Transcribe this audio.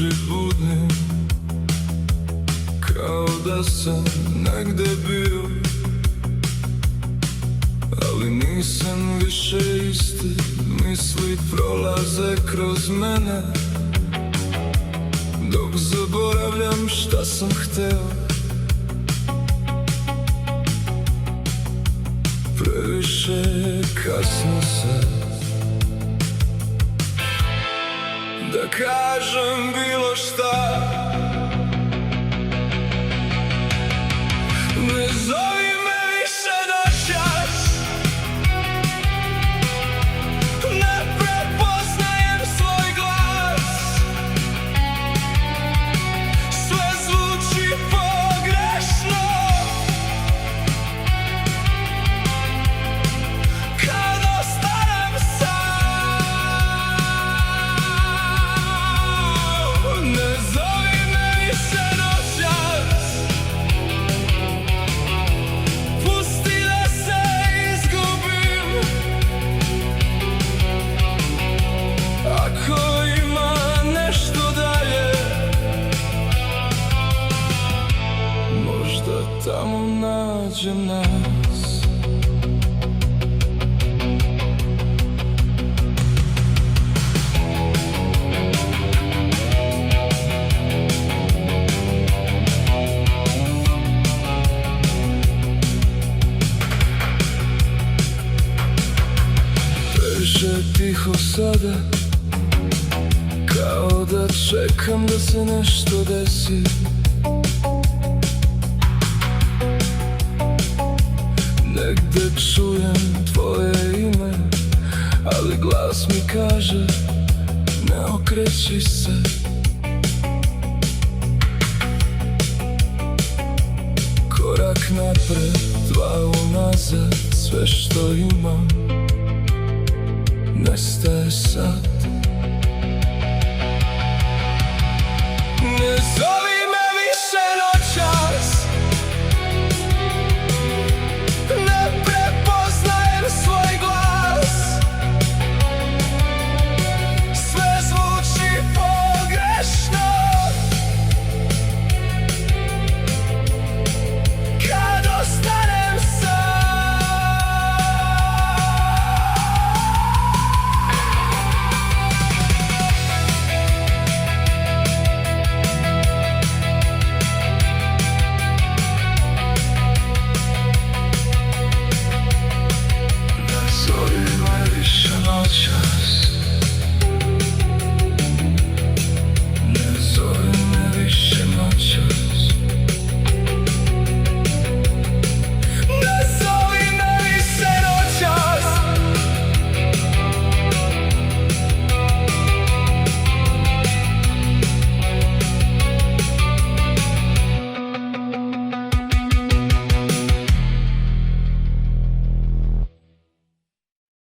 duši budnim, kao da sam negde bio, ali nisam više isti. Misli prolaze kroz mene, dok zaboravljam šta sam hteo. Previše je kasno sad da kažem bilo šta. Ne zovi me više noćas, ne prepoznajem svoj glas, sve zvuči pogrešno kad ostanem sam. Ne zovi me više noćas, pusti da se izgubim. Ako ima nešto dalje, možda tamo nađem nas. Previše je tiho sada, kao da čekam da se nešto desi. Negde čujem tvoje ime, ali glas mi kaže ne okreći se. Korak napred, dva unazad, sve što imam nestaje sad.